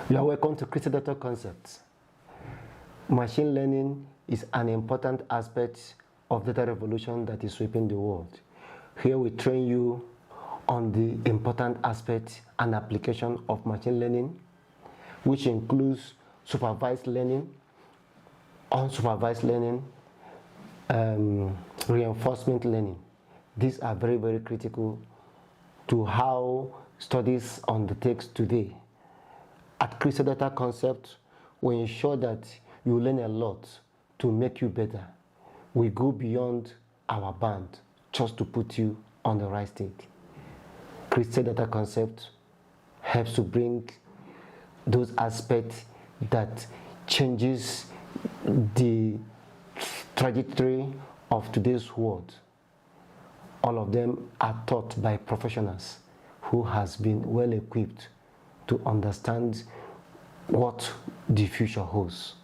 You are welcome to Critical Data Concepts. Machine learning is an important aspect of data revolution that is sweeping the world. Here we train you on the important aspects and application of machine learning, which includes supervised learning, unsupervised learning, reinforcement learning. These are very, very critical to how studies undertakes today. At Critical Data Concept, we ensure that you learn a lot to make you better. We go beyond our band just to put you on the right state. Critical Data Concept helps to bring those aspects that changes the trajectory of today's world. All of them are taught by professionals who has been well equipped to understand what the future holds.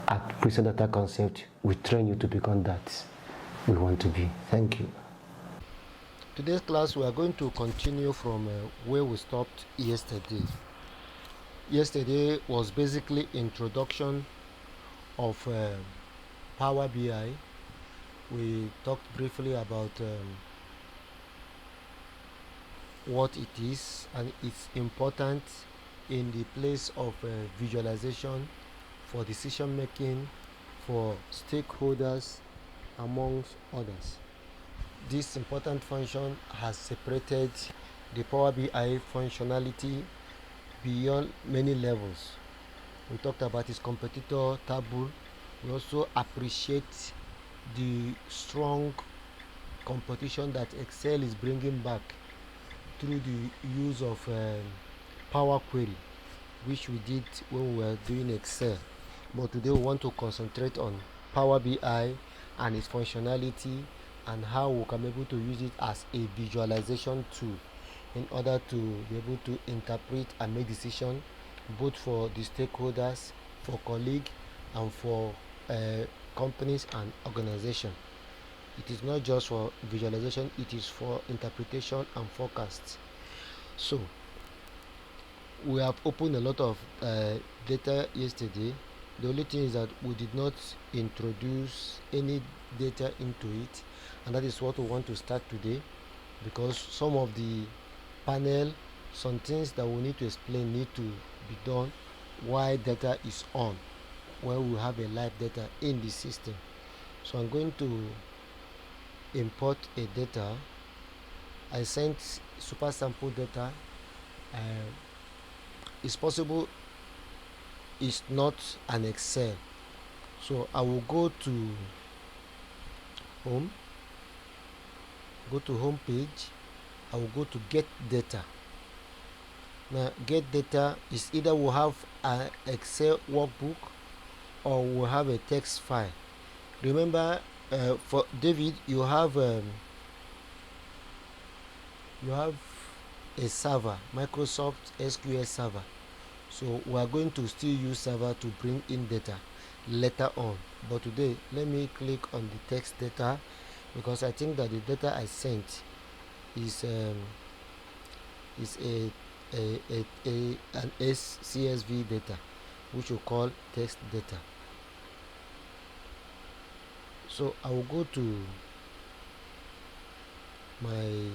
At Critical Data Concept, we train you to become that we want to be. Thank you. Today's class, we are going to continue from where we stopped yesterday. Yesterday was basically introduction of Power BI. We talked briefly about what it is and its importance in the place of visualization for decision making for stakeholders amongst others. This important function has separated the Power BI functionality beyond many levels. We talked about its competitor Tableau. We also appreciate the strong competition that Excel is bringing back through the use of Power Query, which we did when we were doing Excel. But today we want to concentrate on Power BI and its functionality and how we can be able to use it as a visualization tool in order to be able to interpret and make decisions both for the stakeholders, for colleagues, and for companies and organizations. It is not just for visualization, it is for interpretation and forecasts. So we have opened a lot of data yesterday. The only thing is that we did not introduce any data into it, and that is what we want to start today, because some of the panel, some things that we need to explain need to be done while data is on, where we have a live data in the system. So I'm going to import a data. I sent super sample data. It's possible it's not an Excel, so I will go to home page. I will go to get data. Now get data is either we'll have an Excel workbook or we'll have a text file. Remember, for David, you have a server, Microsoft SQL server. So we are going to still use server to bring in data later on. But today, let me click on the text data, because I think that the data I sent is an CSV data, which we call text data. So I will go to my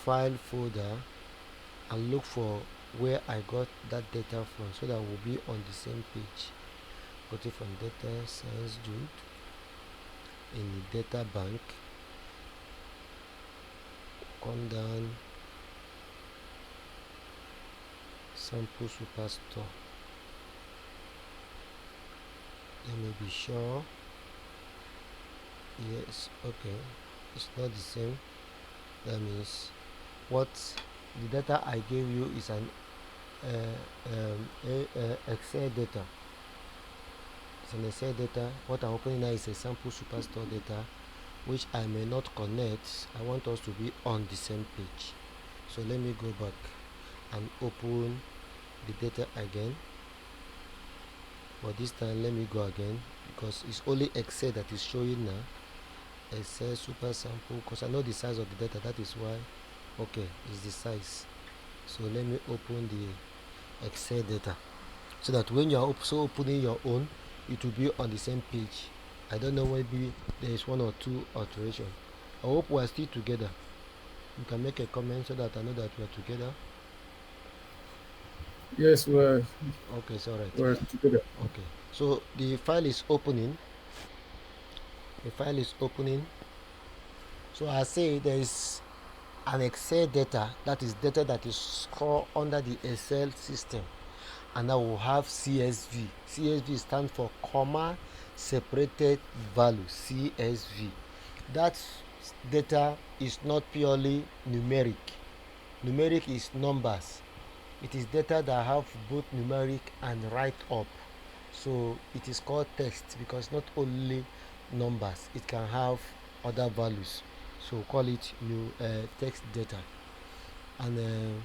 file folder and look for where I got that data from, so that we'll be on the same page. Got it from data science Jude in the data bank. Come down, sample superstore. Let me be sure. Yes, okay, it's not the same. That means what the data I gave you is an Excel data. It's an Excel data. What I'm opening now is a sample superstore data, which I may not connect. I want us to be on the same page. So let me go back and open the data again. But this time let me go again, because it's only Excel that is showing now. Excel super sample, because I know the size of the data. That is why. Okay, it's the size. So let me open the Excel data, so that when you are also opening your own, it will be on the same page. I don't know, maybe there is one or two alteration. I hope we are still together. You can make a comment so that I know that we are together. Yes, Okay, it's all right. we're together. Okay, so the file is opening. The file is opening. So I say there is an Excel data, that is data that is stored under the Excel system, and I will have CSV. CSV stands for comma separated value, CSV. That data is not purely numeric. Numeric is numbers. It is data that have both numeric and write up. So it is called text because not only numbers, it can have other values. So call it new text data. And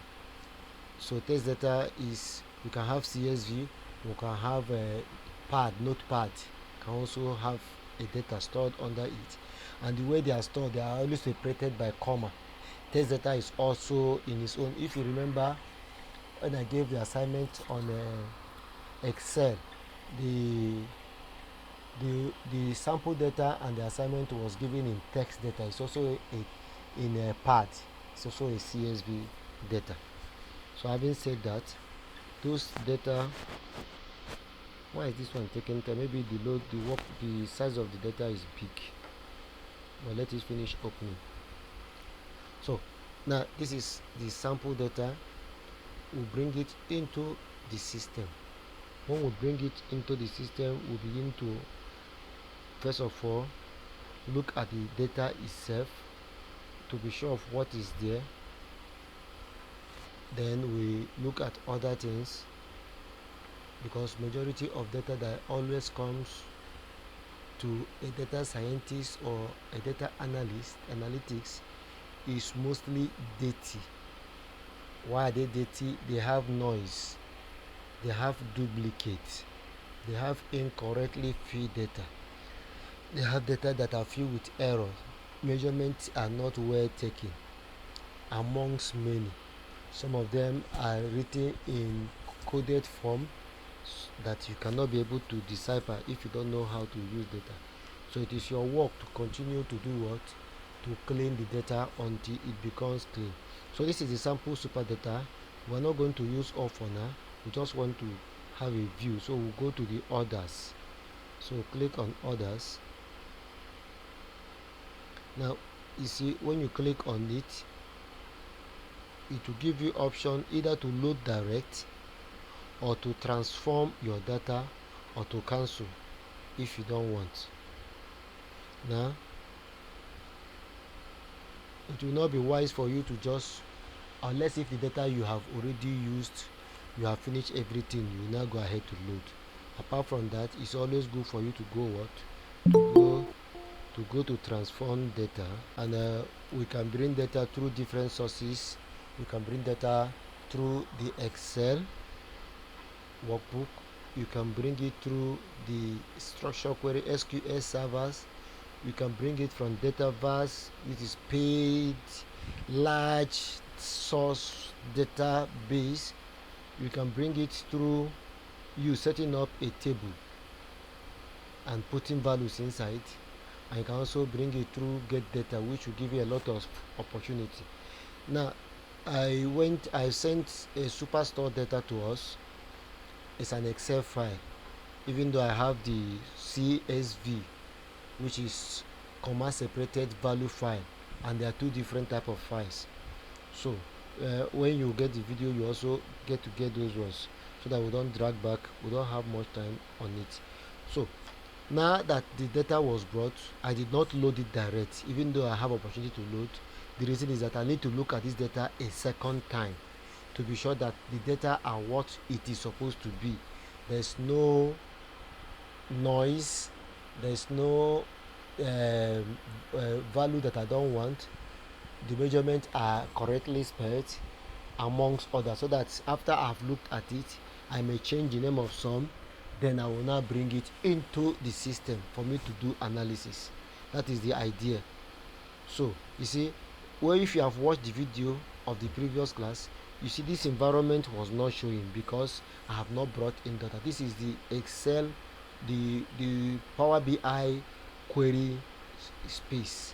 so text data is, you can have CSV, you can have a pad, notepad, can also have a data stored under it. And the way they are stored, they are always separated by comma. Text data is also in its own. If you remember, when I gave the assignment on Excel, the the sample data and the assignment was given in text data. It's also in a pad. It's also a CSV data. So having said that, those data, why is this one taking time? Maybe the load, the work, the size of the data is big. Well, let us finish opening. So now this is the sample data. We'll bring it into the system. When we bring it into the system, we begin to, first of all, look at the data itself to be sure of what is there. Then we look at other things, because majority of data that always comes to a data scientist or a data analyst, analytics, is mostly dirty. Why are they dirty? They have noise, they have duplicate, they have incorrectly filled data, they have data that are filled with errors, measurements are not well taken, amongst many. Some of them are written in coded form that you cannot be able to decipher if you don't know how to use data. So it is your work to continue to do what? To clean the data until it becomes clean. So this is the sample super data. We're not going to use all for now. We just want to have a view. So we'll go to the orders. So click on orders. Now you see, when you click on it, it will give you option either to load direct, or to transform your data, or to cancel if you don't want. Now it will not be wise for you to just, unless if the data you have already used, you have finished everything, you now go ahead to load. Apart from that, it's always good for you to go what? To go to transform data. And we can bring data through different sources. We can bring data through the Excel workbook. You can bring it through the structure query SQL servers. You can bring it from Dataverse, which is paid large source database. You can bring it through you setting up a table and putting values inside, and you can also bring it through get data, which will give you a lot of opportunity. Now I sent a superstore data to us. It's an Excel file, even though I have the CSV, which is comma separated value file, and there are two different type of files. So when you get the video, you also get to get those ones, so that we don't drag back, we don't have much time on it. So now that the data was brought, I did not load it direct, even though I have opportunity to load. The reason is that I need to look at this data a second time to be sure that the data are what it is supposed to be. There's no noise, there's no value that I don't want, the measurements are correctly spelled, amongst others, so that after I've looked at it, I may change the name of some, then I will now bring it into the system for me to do analysis. That is the idea. So you see, well, if you have watched the video, of the previous class, you see this environment was not showing because I have not brought in data. This is the Excel, the Power BI query space,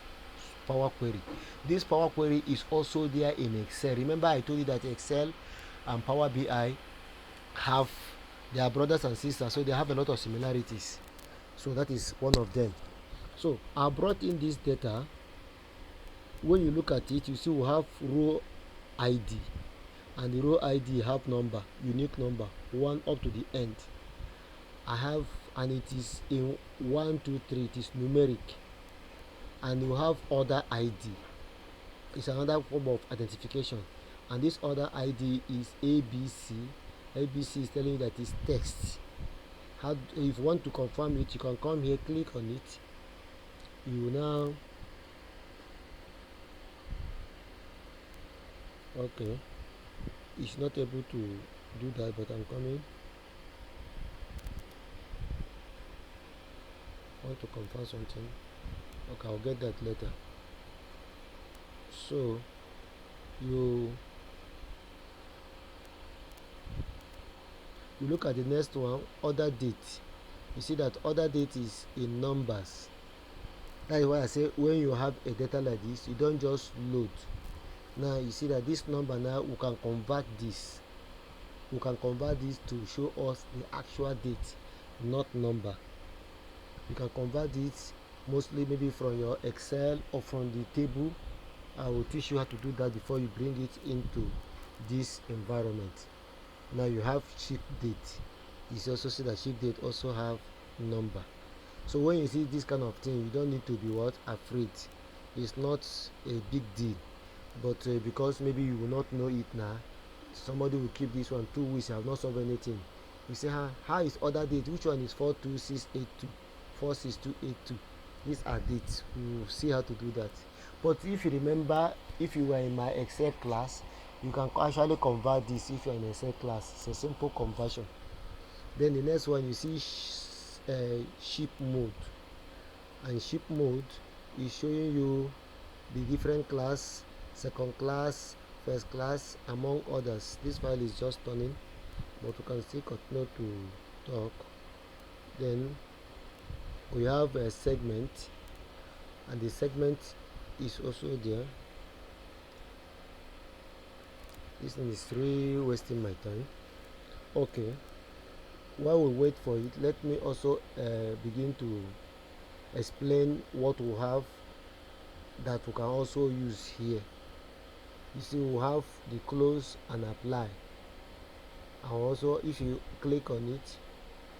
Power Query. This Power Query is also there in Excel. Remember I told you that Excel and Power BI have, they are brothers and sisters, so they have a lot of similarities. So that is one of them. So I brought in this data. When you look at it, you see we have row ID, and the row ID have number, unique number 1 up to the end. I have, and it is in 1 2 3, it is numeric. And you have order ID, it's another form of identification, and this order ID is ABC. ABC is telling you that it's text. If you want to confirm it, you can come here, click on it. You now, okay, it's not able to do that, but I'm coming. I want to confirm something. Okay, I'll get that later. So you look at the next one, order date. You see that order date is in numbers. That is why I say when you have a data like this, you don't just load. Now you see that this number, now we can convert this. We can convert this to show us the actual date, not number. You can convert it mostly maybe from your Excel or from the table. I will teach you how to do that before you bring it into this environment. Now you have ship date. You also see that ship date also have number. So when you see this kind of thing, you don't need to be afraid. It's not a big deal, but because maybe you will not know it now, somebody will keep this one 2 weeks, you have not solved anything. You say, how is order date? Which one is 42682, 46282? These are dates. We will see how to do that. But if you remember, if you were in my Excel class, you can actually convert this. If you're in Excel class, it's a simple conversion. Then the next one, you see ship mode, and ship mode is showing you the different class, second class, first class, among others. This file is just turning, but we can still continue to talk. Then we have a segment, and the segment is also there. This one is really wasting my time. Okay, while we wait for it, let me also begin to explain what we have that we can also use here. You see, we have the close and apply, and also if you click on it,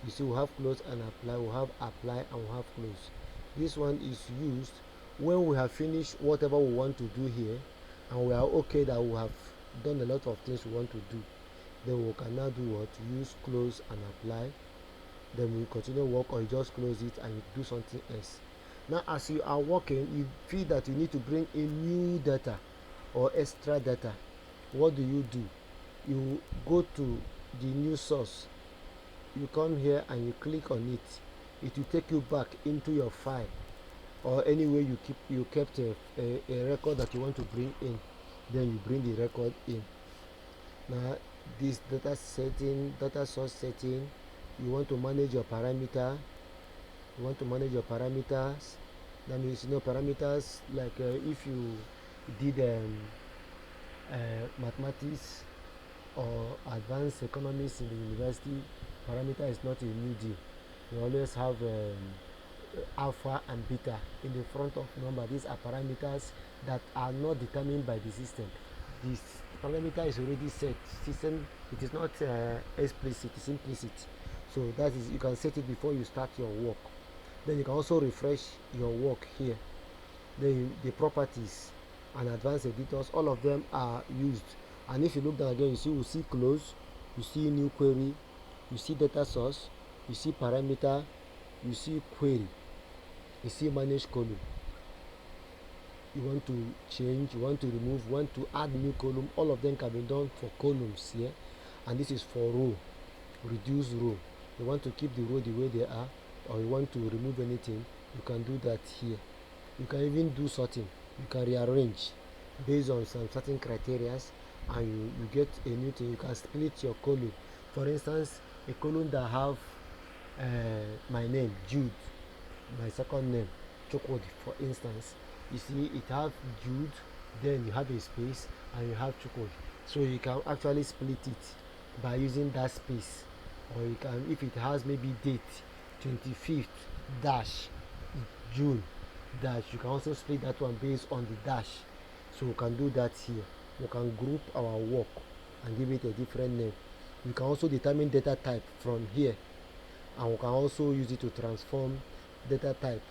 you see we have close and apply, we have apply, and we have close. This one is used when we have finished whatever we want to do here, and we are okay that we have done a lot of things we want to do. Then we can now do what? Use close and apply. Then we continue work, or you just close it and you do something else. Now as you are working, you feel that you need to bring in new data or extra data. What do? You go to the new source, you come here and you click on it. It will take you back into your file, or anywhere you kept a record that you want to bring in. Then you bring the record in. Now this data source setting, you want to manage your parameters. That means, parameters like if you did mathematics or advanced economics in the university, parameter is not a new deal. You always have alpha and beta in the front of number. These are parameters that are not determined by the system. This parameter is already set. System, it is not explicit, it's implicit. So that is, you can set it before you start your work. Then you can also refresh your work here. Then the properties and advanced editors, all of them are used. And if you look down again, you see close, you see new query, you see data source, you see parameter, you see query, you see manage column. You want to change, you want to remove, you want to add new column. All of them can be done for columns here. And this is for row, reduce row. You want to keep the row the way they are, or you want to remove anything, you can do that here. You can even do sorting, you can rearrange. based on some certain criteria, and you get a new thing. You can split your column. For instance, a column that have my name Jude, my second name Chukwudi, for instance. You see it have Jude, then you have a space, and you have Chukwudi. So you can actually split it by using that space, or you can, if it has maybe date 25th dash June dash, you can also split that one based on the dash. So we can do that here. We can group our work and give it a different name. We can also determine data type from here, and we can also use it to transform data type.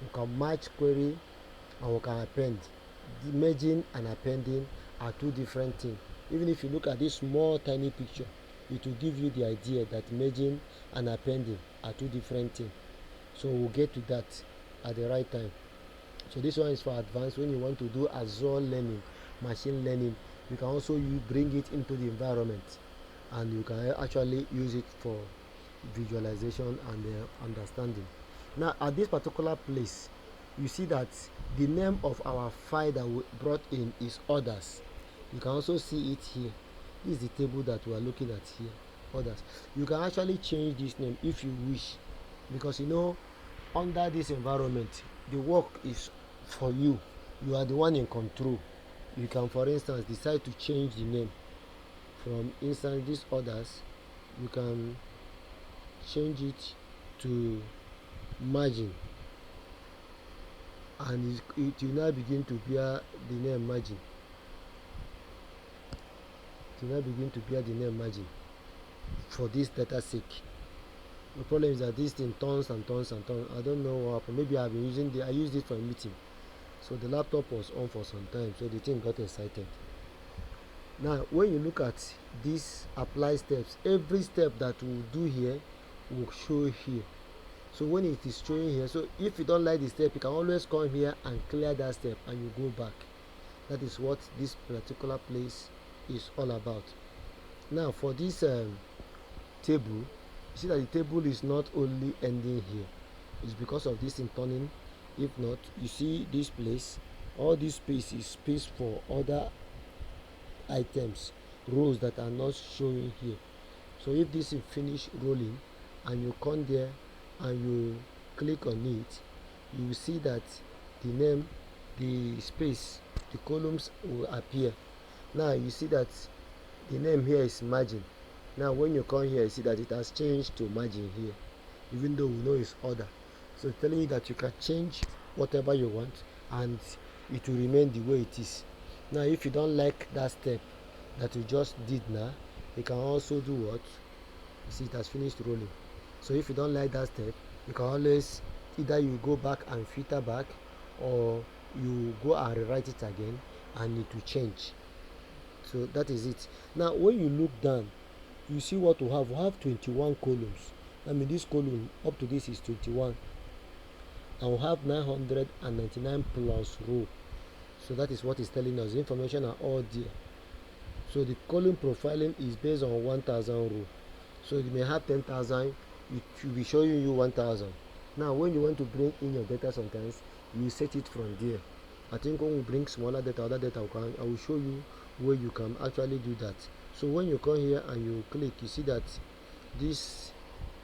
We can match query, and we can append. The merging and appending are two different things. Even if you look at this small tiny picture, it will give you the idea that merging and appending are two different things. So we'll get to that at the right time. So this one is for advanced. When you want to do Azure learning, machine learning, you can also bring it into the environment, and you can actually use it for visualization and understanding. Now at this particular place, you see that the name of our file that we brought in is others. You can also see it here. This is the table that we are looking at here, others. You can actually change this name if you wish, because you know, under this environment, the work is for you. You are the one in control. You can, for instance, decide to change the name from inside these others. You can change it to margin, and it will now begin to bear the name margin. It will now begin to bear the name margin for this data sake. The problem is that this thing turns and turns and turns. I don't know what happened. Maybe I've been using I used it for a meeting, so the laptop was on for some time, so the thing got excited. Now when you look at these apply steps, every step that we'll do here will show here. So when it is showing here, so if you don't like the step, you can always come here and clear that step, and you go back. That is what this particular place is all about. Now for this table, you see that the table is not only ending here. It's because of this in turning. If not, you see this place, all this space is space for other items, rows that are not showing here. So if this is finished rolling, and you come there and you click on it, you will see that the name, the space, the columns will appear. Now you see that the name here is margin. Now when you come here, you see that it has changed to margin here, even though we know it's order. So it's telling you that you can change whatever you want, and it will remain the way it is. Now if you don't like that step that you just did now, you can also do what? You see it has finished rolling. So if you don't like that step, you can always, either you go back and filter back, or you go and rewrite it again, and it will change. So that is it. Now when you look down, you see what we have. We have 21 columns. I mean, this column up to this is 21, and we have 999 plus row. So that is what it's telling us. The information are all there. So the column profiling is based on 1000 row. So you may have 10,000, it will be showing you 1000. Now when you want to bring in your data, sometimes you set it from there. I think when we bring smaller data, other data, I will show you where you can actually do that. So when you come here and you click, you see that this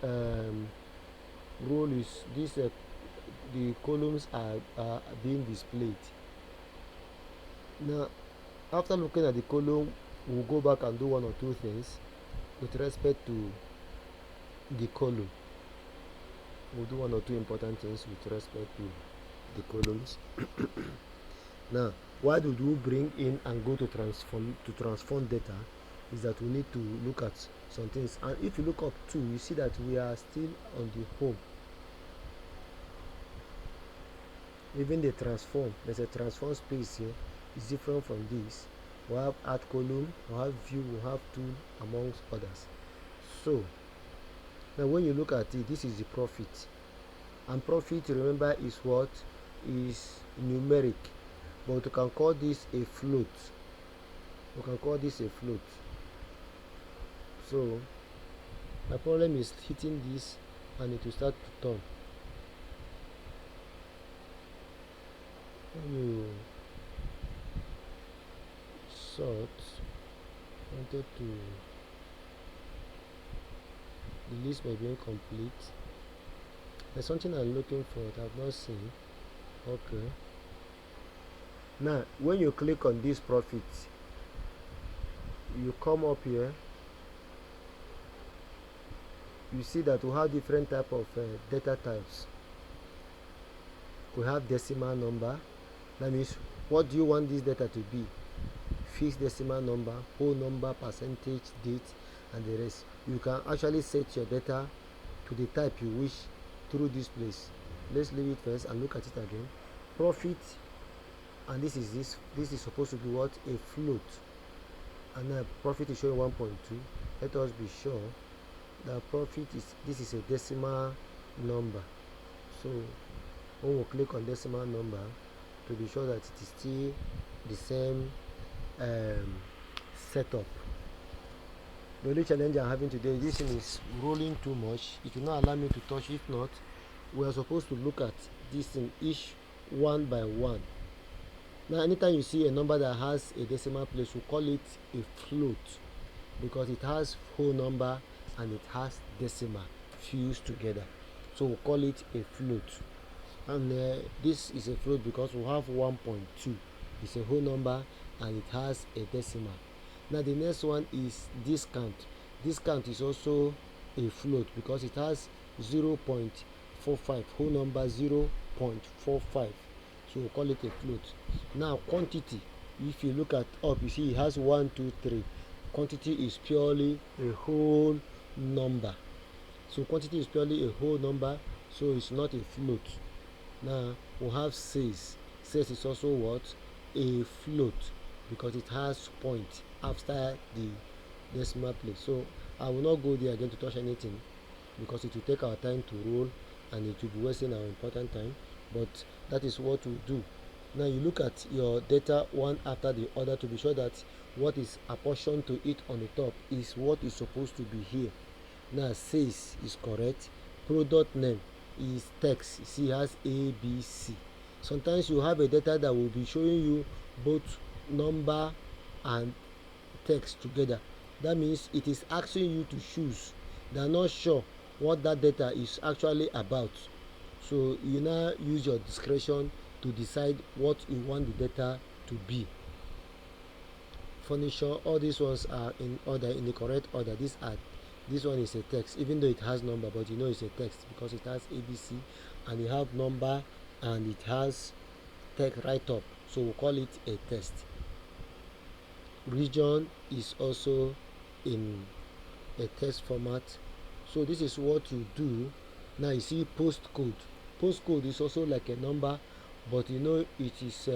role is this the columns are being displayed. Now after looking at the column, we'll go back and do one or two things with respect to the column. We'll do one or two important things with respect to the columns. Now why do we bring in and go to transform data is that we need to look at some things. And if you look up too, you see that we are still on the home. Even the transform, there's a transform space here, is different from this. We have add column, we have view, we have tool, amongst others. So now when you look at it, this is the profit, and profit, remember, is what is numeric, but we can call this a float. We can call this a float. So my problem is hitting this, and it will start to turn. sort. Wanted to, the list may be incomplete. There's something I'm looking for that I've not seen. Okay. Now, when you click on this profit, you come up here. You see that we have different type of data types. We have decimal number. That means, what do you want this data to be? Fixed decimal number, whole number, percentage, date, and the rest. You can actually set your data to the type you wish through this place. Let's leave it first and look at it again. Profit, and this is supposed to be what? A float. And now profit is showing 1.2. Let us be sure that profit is, this is a decimal number. So when we click on decimal number, to be sure that it is still the same setup. The only challenge I'm having today, this thing is rolling too much. It will not allow me to touch. If not, we are supposed to look at this thing each one by one. Now, anytime you see a number that has a decimal place, we call it a float, because it has whole number and it has decimal fused together. So we call it a float. And this is a float because we have 1.2. It's a whole number and it has a decimal. Now the next one is discount. Discount is also a float because it has 0.45, whole number 0.45. So we call it a float. Now quantity, if you look at up, you see it has 1, 2, 3. Quantity is purely a whole number. So quantity is purely a whole number, so it's not a float. Now we have sales. Sales is also what? A float, because it has point after the decimal place. So I will not go there again to touch anything, because it will take our time to roll and it will be wasting our important time. But that is what we do. Now you look at your data one after the other to be sure that what is apportioned to it on the top is what is supposed to be here. Now sales is correct. Product name is text. See, it has A, B, C. Sometimes you have a data that will be showing you both number and text together. That means it is asking you to choose. They are not sure what that data is actually about. So you now use your discretion to decide what you want the data to be. Furniture, all these ones are in order, in the correct order. This one is a text, even though it has number, but you know it's a text because it has ABC and you have number and it has text right up. So we'll call it a text. Region is also in a text format. So this is what you do. Now you see postcode. Postcode is also like a number, but you know it is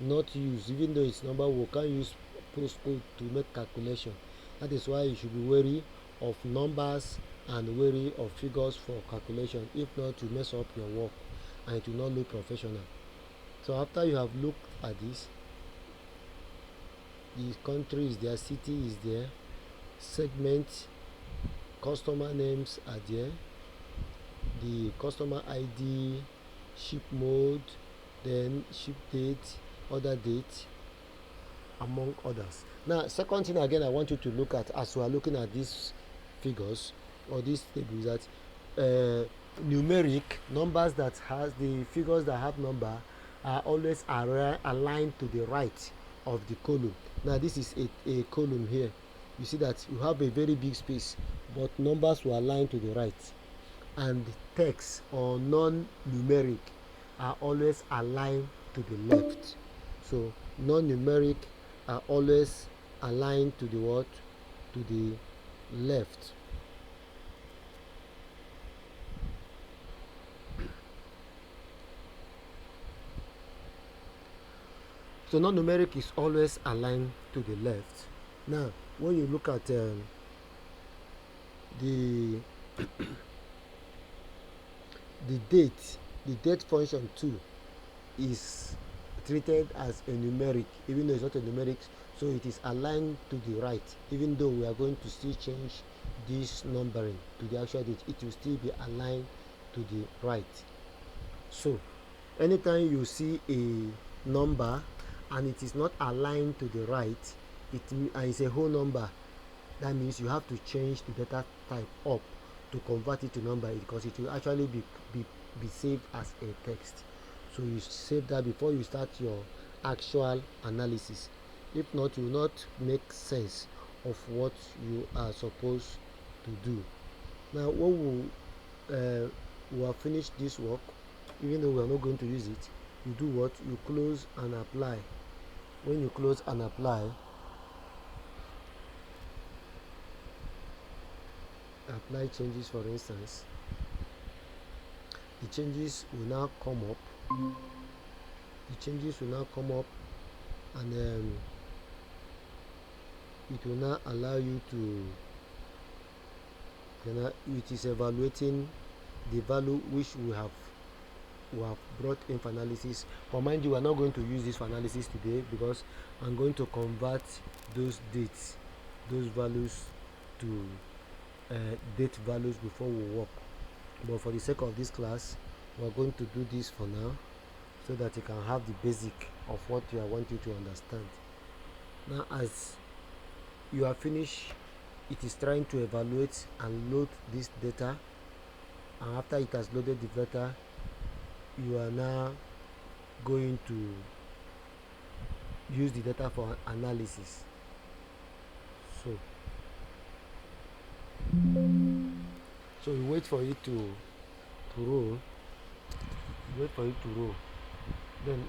not used. Even though it's number, we can't use postcode to make calculation. That is why you should be wary of numbers and wary of figures for calculation. If not, you mess up your work and it will not look professional. So after you have looked at this, the country is there, city is there, segment, customer names are there, the customer ID, ship mode, then ship date, order date, among others. Now, second thing again I want you to look at as we are looking at these figures or these tables, that numeric numbers that has the figures that have number are always aligned to the right of the column. Now this is a column here. You see that you have a very big space, but numbers were aligned to the right, and text or non-numeric are always aligned to the left. So non-numeric are always aligned to the what? To the left. So non-numeric is always aligned to the left. Now when you look at the date function too is treated as a numeric, even though it's not a numeric, so it is aligned to the right. Even though we are going to still change this numbering to the actual date, it will still be aligned to the right. So anytime you see a number and it is not aligned to the right, and it's a whole number, that means you have to change the data type up to convert it to number, because it will actually be saved as a text. So you save that before you start your actual analysis. If not, you will not make sense of what you are supposed to do. Now when we have finished this work, even though we are not going to use it, you do what? You close and apply. When you close and apply changes, for instance, the changes will now come up. And it will now allow you to, it is evaluating the value which we have brought in for analysis. But mind you, we are not going to use this for analysis today, because I'm going to convert those dates, those values, to date values before we work. But for the sake of this class, we're going to do this for now, so that you can have the basic of what I want you to understand. Now as you are finished, it is trying to evaluate and load this data, and after it has loaded the data, you are now going to use the data for analysis. So you wait for it to roll. Then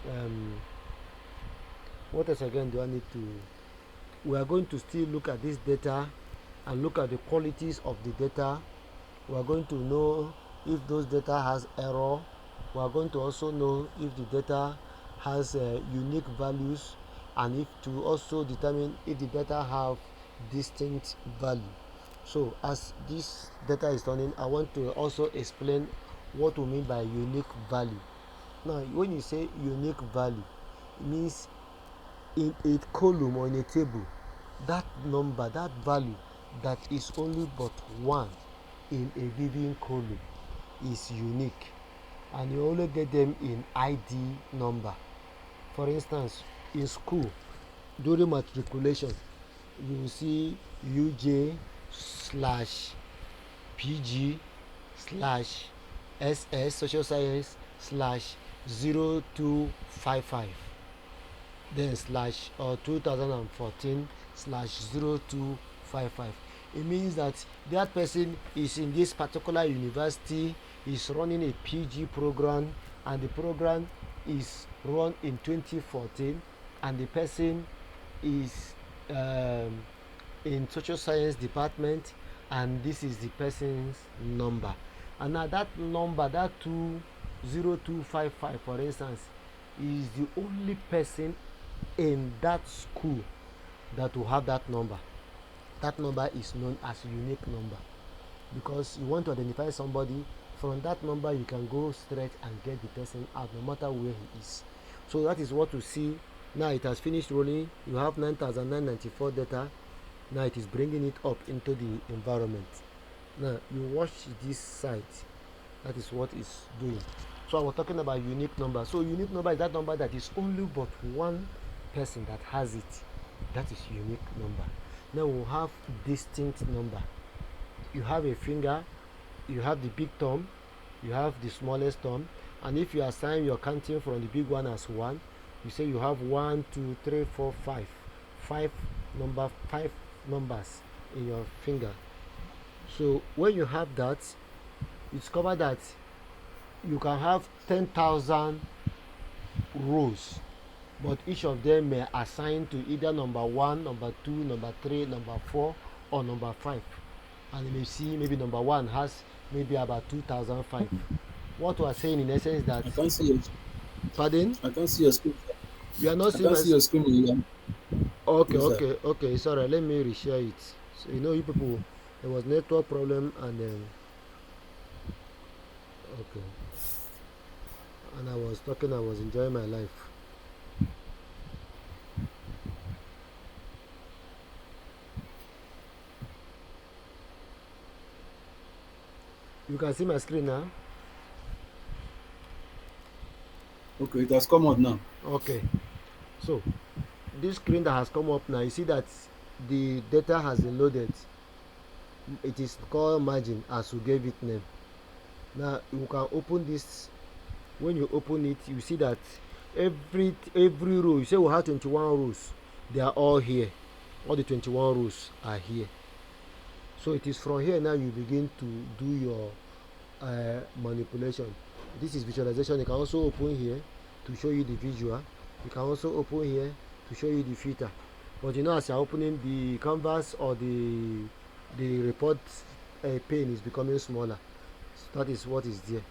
what else again do I need to? We are going to still look at this data and look at the qualities of the data. We are going to know if those data has error. We are going to also know if the data has unique values, and if to also determine if the data have distinct value. So as this data is running, I want to also explain what we mean by unique value. Now when you say unique value, it means in a column or in a table, that number, that value that is only but one in a given column is unique, and you only get them in ID number. For instance, in school, during matriculation, you will see UJ slash PG slash SS social science slash 0255, then slash 2014 slash 0255. It means that that person is in this particular university, is running a PG program, and the program is run in 2014, and the person is in social science department, and this is the person's number. And now that number, that 20255, for instance, is the only person in that school that will have that number. That number is known as a unique number, because you want to identify somebody. From that number you can go straight and get the person out, no matter where he is. So that is what you see. Now it has finished rolling. You have 9994 data. Now it is bringing it up into the environment. Now you watch this site. That is what it's doing. So I was talking about unique number. So unique number is that number that is only but one person that has it. That is unique number. Now we'll have distinct number. You have a finger, you have the big thumb, you have the smallest thumb, and if you assign your counting from the big one as 1, you say you have 1 2 3 4 5 5 numbers in your finger. So when you have that, you discover that you can have 10,000 rows, but each of them may assign to either number 1, number 2, number 3, number 4, or number 5. And you may see maybe number 1 has maybe about 2005. What we are saying in essence that I can't see your. pardon, I can't see your screen. you are not I seeing can't my see your screen. okay, Yes, sir. sorry, let me reshare it. So you people, there was network problem, and okay, and I was talking, I was enjoying my life. You can see my screen now. Okay, it has come out now. Okay, So this screen that has come up now, you see that the data has been loaded. It is called margin as we gave it name. Now you can open this. When you open it, you see that every row, you say we have 21 rows, they are all here. All the 21 rows are here. So it is from here now you begin to do your manipulation. This is visualization. You can also open here to show you the visual. You can also open here to show you the filter. But you know, as you're opening, the canvas or the report pane is becoming smaller. So that is what is there.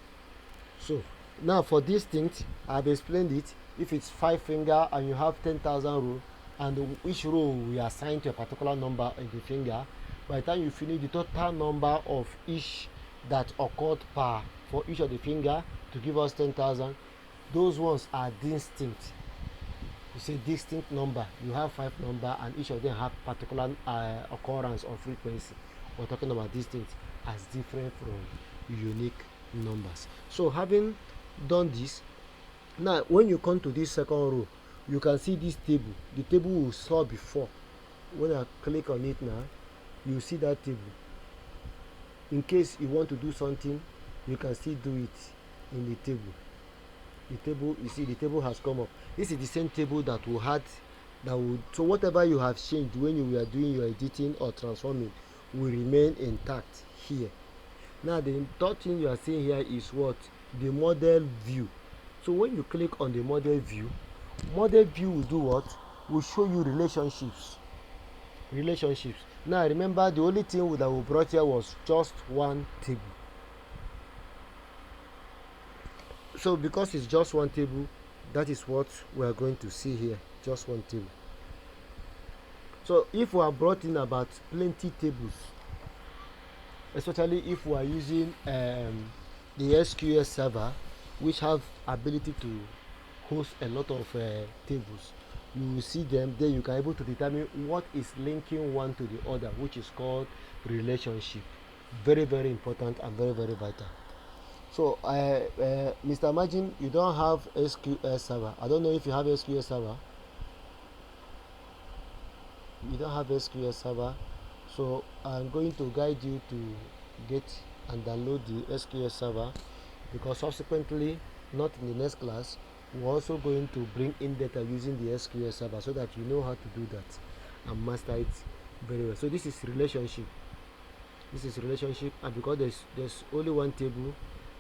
So now for this thing, I've explained it. If it's 5 finger and you have 10,000 row, and each row we assign to a particular number in the finger, by the time you finish the total number of each that occurred per for each of the finger to give us 10,000, those ones are distinct. You say distinct number. You have 5 number and each of them have particular occurrence or frequency. We're talking about distinct as different from unique numbers. So having done this, now when you come to this second row, you can see this table. The table we saw before. When I click on it now, you see that table. In case you want to do something, you can still do it in the table. The table, you see the table has come up. This is the same table that we had, so whatever you have changed when you were doing your editing or transforming will remain intact here. Now the third thing you are seeing here is what? The model view. So when you click on the model view will do what? Will show you relationships. Now remember, the only thing that we brought here was just one table. So because it's just one table, that is what we are going to see here, just one table. So if we are brought in about plenty tables, especially if we are using the SQL server, which have ability to host a lot of tables, you will see them. Then you can able to determine what is linking one to the other, which is called relationship. Very, very important and very, very vital. So Mr. Margin, you don't have SQL server. I don't know if you have SQL server. You don't have SQL server, so I'm going to guide you to get and download the SQL server, because subsequently, not in the next class, we're also going to bring in data using the SQL server, so that you know how to do that and master it very well. So this is relationship. And because there's only one table,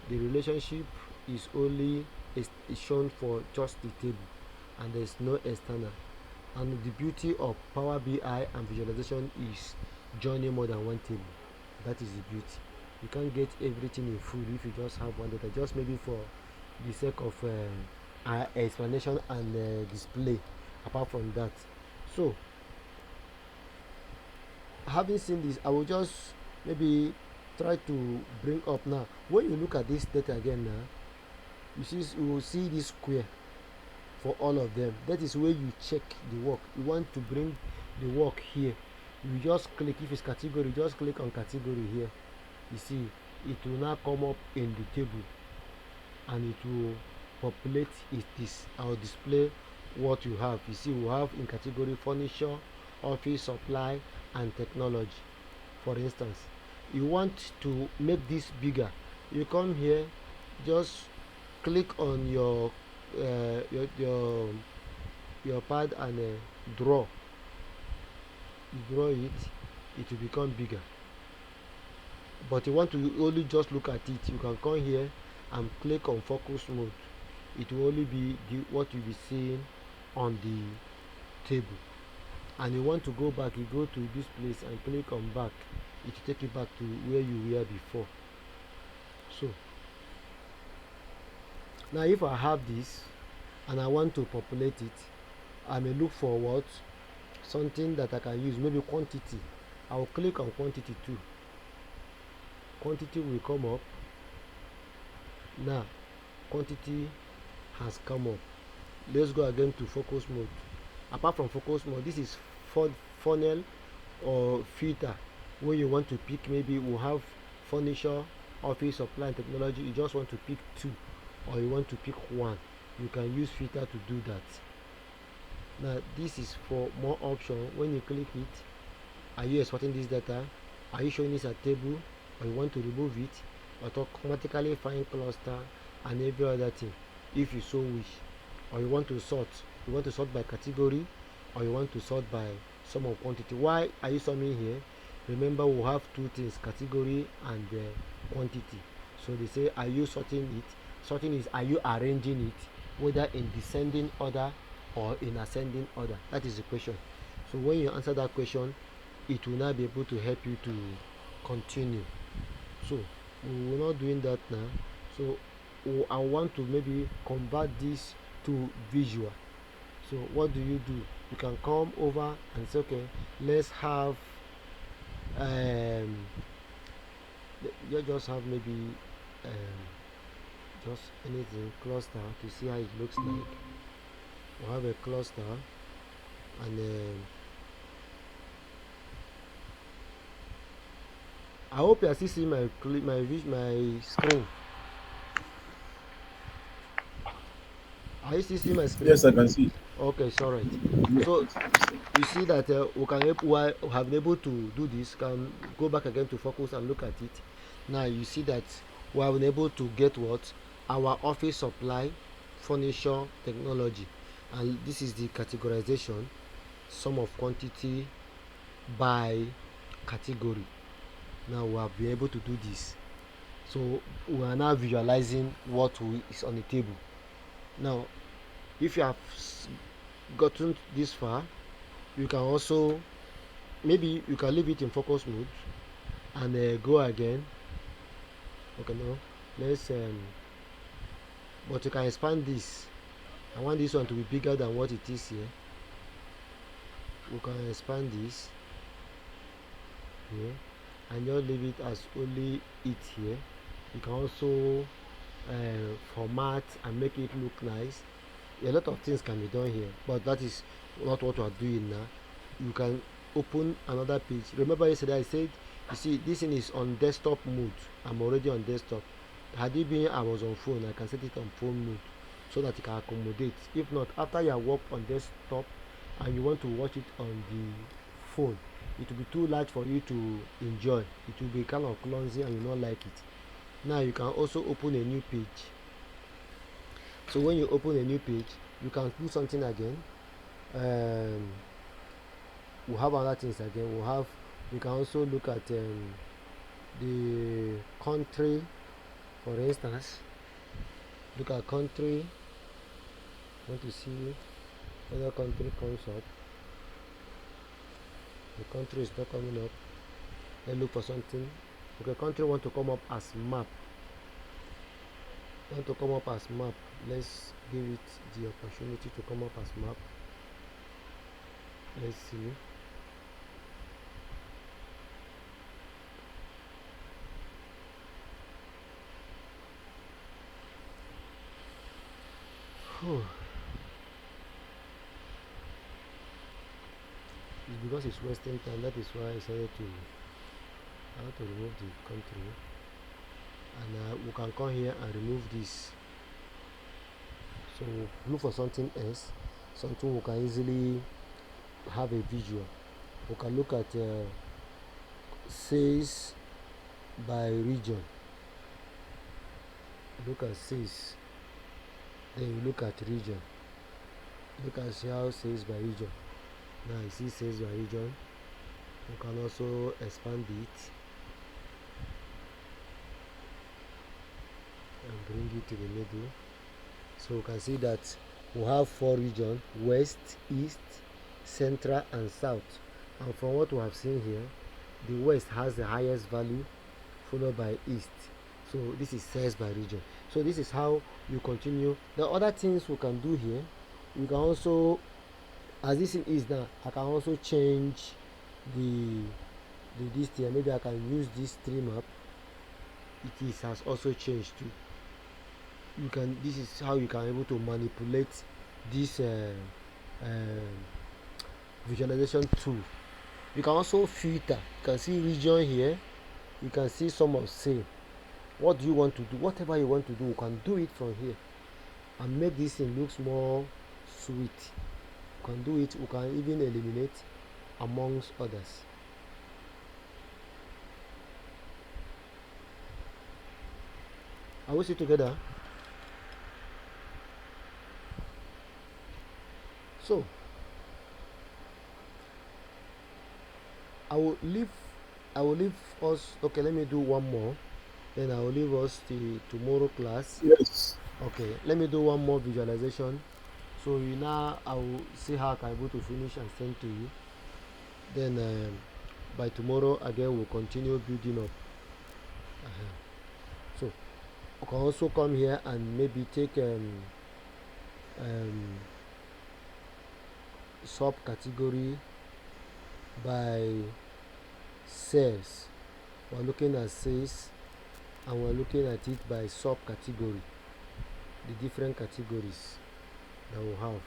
the relationship is shown for just the table, and there's no external. And the beauty of Power BI and visualization is joining more than one table. That is the beauty. You can't get everything in full if you just have one data, just maybe for the sake of explanation and display. Apart from that, so having seen this, I will just maybe try to bring up now. When you look at this data again now, you will see this square for all of them. That is where you check the work. You want to bring the work here, you just click. If it's category, just click on category here. You see it will now come up in the table, and it will populate or display what you have. You see we have in category furniture, office supply and technology. For instance, you want to make this bigger, you come here, just click on your pad and draw. You draw it, it will become bigger. But you want to only just look at it, you can come here and click on focus mode. It will only be what you will be seeing on the table. And you want to go back, you go to this place and click on back. It will take you back to where you were before. So now if I have this and I want to populate it, I may look for what? Something that I can use, maybe quantity. I will click on quantity too. Quantity will come up. Now quantity has come up. Let's go again to focus mode. Apart from focus mode, this is funnel or filter. When you want to pick, maybe we'll have furniture, office supply and technology. You just want to pick 2, or you want to pick 1, you can use filter to do that. Now this is for more option. When you click it, are you exporting this data? Are you showing this a table, or you want to remove it? Automatically find cluster and every other thing if you so wish. Or you want to sort, by category, or you want to sort by sum of quantity. Why are you summing here? Remember, we have two things, category and quantity. So they say, are you sorting it? Sorting is, are you arranging it, whether in descending order or in ascending order? That is the question. So when you answer that question, it will now be able to help you to continue. So we're not doing that now. So I want to maybe convert this to visual. So what do? You can come over and say, okay, let's have you just have maybe just anything cluster to see how it looks like. We'll have a cluster, and I hope you are still seeing my screen. Are you still seeing my screen? Yes, I can see. Okay, it's all right. So you see that we have been able to do this. Can go back again to focus and look at it. Now you see that we have been able to get what our office supply, furniture, technology, and this is the categorization, sum of quantity by category. Now we have been able to do this. So we are now visualizing what is on the table. Now if you have gotten this far, you can also, maybe you can leave it in focus mode and go again. Okay, no, let's but you can expand this. I want this one to be bigger than what it is here. We can expand this here and just leave it as only it here. You can also format and make it look nice. A lot of things can be done here, but that is not what we are doing now. You can open another page. Remember yesterday I said, you see, this thing is on desktop mode. I'm already on desktop. Had it been I was on phone, I can set it on phone mode so that it can accommodate. If not, after you have worked on desktop and you want to watch it on the phone, it will be too large for you to enjoy. It will be kind of clumsy and you not like it. Now you can also open a new page. So when you open a new page, you can do something again. We'll have other things again. You can also look at the country, for instance. Look at country. Want to see whether country comes up. The country is not coming up. Let's look for something. Okay, country want to come up as map. Let's give it the opportunity to come up as map. Let's see. It's because it's wasting time. That is why I decided to remove the country, and we can come here and remove this. So look for something else, something we can easily have a visual. We can look at sales by region. Look at sales, then you look at region. Look at how sales by region. Now you see sales by region. You can also expand it and bring it to the middle. So you can see that we have 4 regions: west, east, central and south. And from what we have seen here, the west has the highest value, followed by east. So this is sales by region. So this is how you continue. The other things we can do here, we can also, as this is now, I can also change this here. Maybe I can use this tree map. It has also changed too. This is how you can able to manipulate this visualization tool. You can also filter. You can see region here. You can see some of say. What do you want to do? Whatever you want to do, you can do it from here and make this thing looks more sweet. can do it. We can even eliminate amongst others. Are we still together? So I will leave us. Okay, let me do one more. Then I will leave us till tomorrow class. Yes. Okay, let me do one more visualization. So now I will see how I can able to finish and send to you. Then by tomorrow again we'll continue building up. So you can also come here and maybe take um, subcategory by sales. We're looking at sales and we're looking at it by subcategory, the different categories that we have,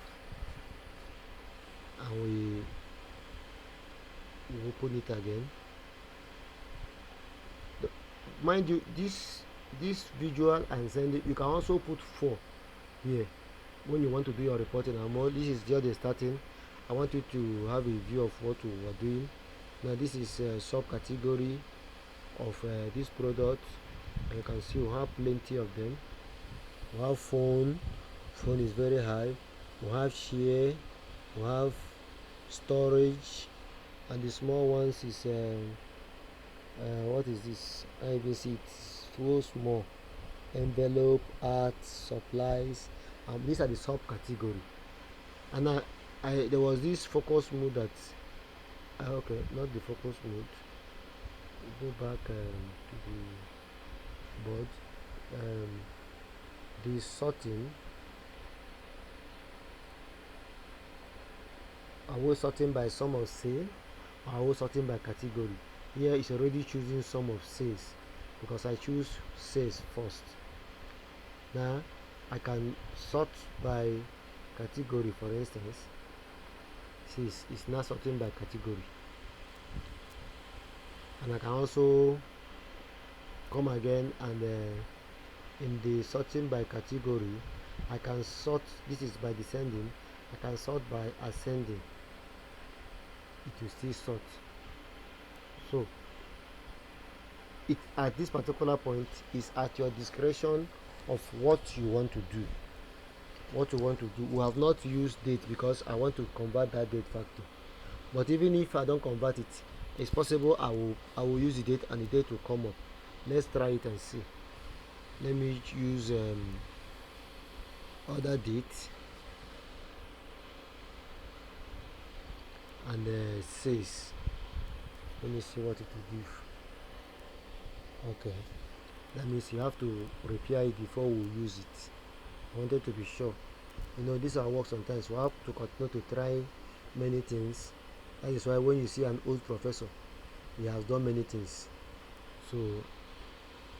and we open it again. Mind you, this visual and send it, you can also put 4 here when you want to do your reporting. And this is just the starting. I want you to have a view of what we are doing. Now this is a subcategory of this product, and you can see we have plenty of them. We have phone is very high. We have share, we have storage, and the small ones is what is this? I even see it's so small. Envelope, art, supplies. These are the subcategory. And there was this focus mode that okay, not the focus mode. Go back to the board. The sorting. Are we sorting by sum of sale, or are we sorting by category? Here it's already choosing sum of sales because I choose sales first. Now I can sort by category, for instance. See, it's now sorting by category, and I can also come again and in the sorting by category I can sort. This is by descending. I can sort by ascending. It will still sort. So it at this particular point is at your discretion of what you want to do. We have not used date because I want to convert that date factor. But even if I don't convert it, it's possible I will use the date and the date will come up. Let's try it and see. Let me use other date and says. Let me see what it will give. Okay, that means you have to repair it before we use it. I wanted to be sure. This our work sometimes. We have to continue to try many things. That is why when you see an old professor, he has done many things. So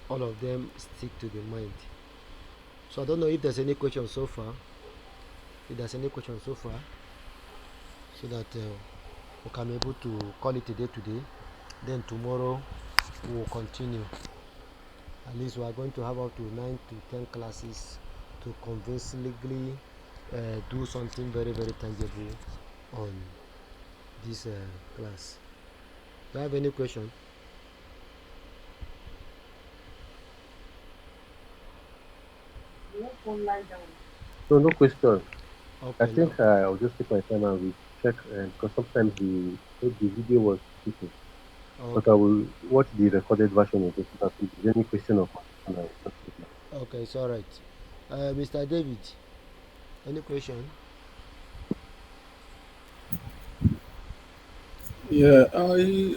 all of them stick to the mind. So I don't know if there's any question so far. So that we can be able to call it a day today. Then tomorrow we will continue. At least we are going to have up to 9 to 10 classes to convincingly do something very, very tangible on this class. Do you have any question? No question. I Okay, now. think I'll just take my time and we check because sometimes the video was skipping. But I Okay. will watch the recorded version of it so that if there's any question or confusion, I will just take my Okay, it's all right. Mr. David, any question? Yeah, how you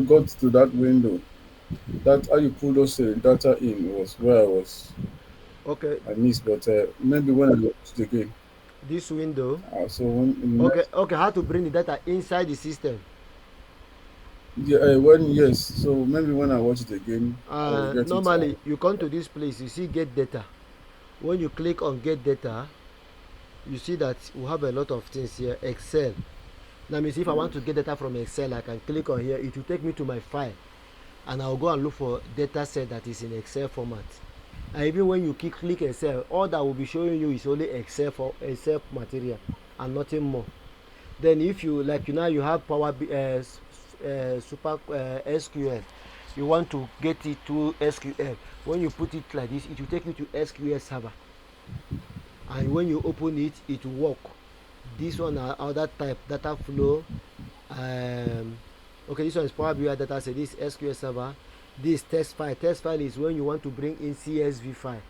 got to that window? That how you pull those data in was where Okay, I missed, but maybe when I watch the game. this window. So when in Okay, next, okay, how to bring the data inside the system. yeah, when yes, so maybe when I watch the game, I will get it. Normally, you come to this place, you see get data. When you click on get data, you see that we have a lot of things here. Excel. That means if I want to get data from Excel, I can click on here. It will take me to my file, and I'll go and look for data set that is in Excel format. And even when you click Excel, all that will be showing you is only Excel material and nothing more. Then if you like, you now you have super SQL, you want to get it to SQL. When you put it like this, it will take you to SQL server, and when you open it, it will work. This one are other type data flow. Okay, this one is Power BI data set. This SQL server. This text file. Text file is when you want to bring in CSV file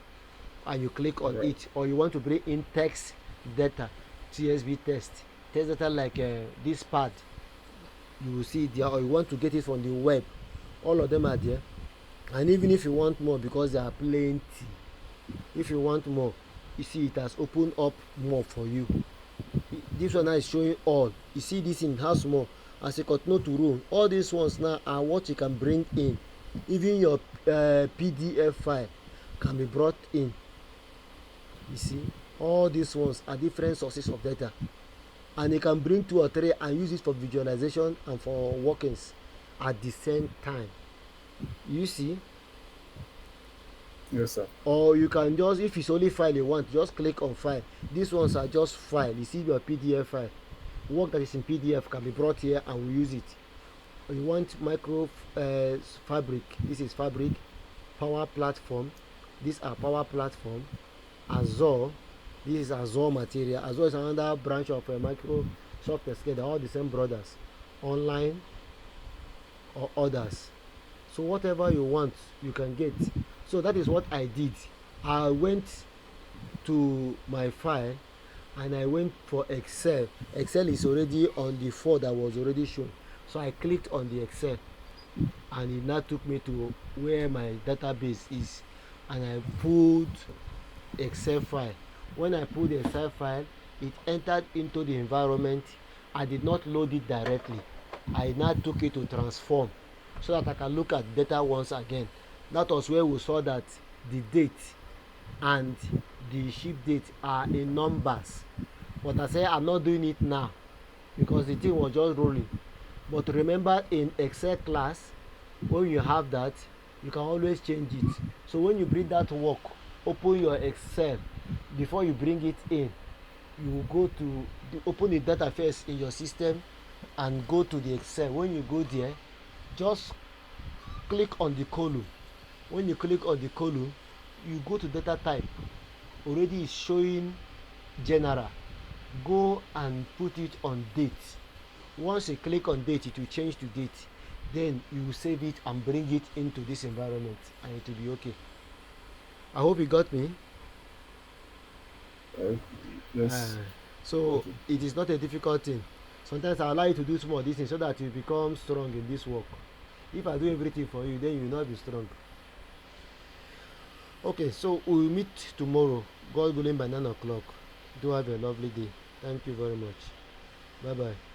and you click on Right. it, or you want to bring in text data, CSV text data, like this part, you will see it there, or you want to get it from the web, all of them are there. And even if you want more, because there are plenty, if you want more, you see it has opened up more for you. This one now is showing all. You see this in how small. As you continue to roll, all these ones now are what you can bring in. Even your PDF file can be brought in. You see, all these ones are different sources of data, and you can bring 2 or 3 and use it for visualization and for workings at the same time. You see, Yes, sir. or you can just, if it's only file you want, just click on file. These ones are just file. You see your PDF file, work that is in PDF can be brought here and we use it. You want micro fabric, this is fabric. Power platform, these are power platform. Azure, this is Azure material. Azure is another branch of Microsoft SQL. They're all the same brothers, online or others. So whatever you want, you can get. So that is what I did. I went to my file and I went for Excel. Excel is already on the 4 that was already shown. So I clicked on the Excel and it now took me to where my database is, and I pulled Excel file. When I pulled the Excel file, it entered into the environment. I did not load it directly. I now took it to transform so that I can look at data once again. That was where we saw that the date and the ship date are in numbers. But I say I'm not doing it now because the thing was just rolling. But remember, in Excel class, when you have that, you can always change it. So when you bring that work, open your Excel. Before you bring it in, you will go to open the data first in your system and go to the Excel. When you go there, just click on the column. When you click on the column, you go to data type. Already is showing general. Go and put it on date. Once you click on date, it will change to date. Then you save it and bring it into this environment and it will be okay. I hope you got me. Uh, uh, yes. so Okay. it is not a difficult thing. Sometimes I allow you to do some of these things so that you become strong in this work. If I do everything for you, then you will not be strong. Okay, so we will meet tomorrow, God willing, by 9 o'clock. Do have a lovely day. Thank you very much. Bye bye.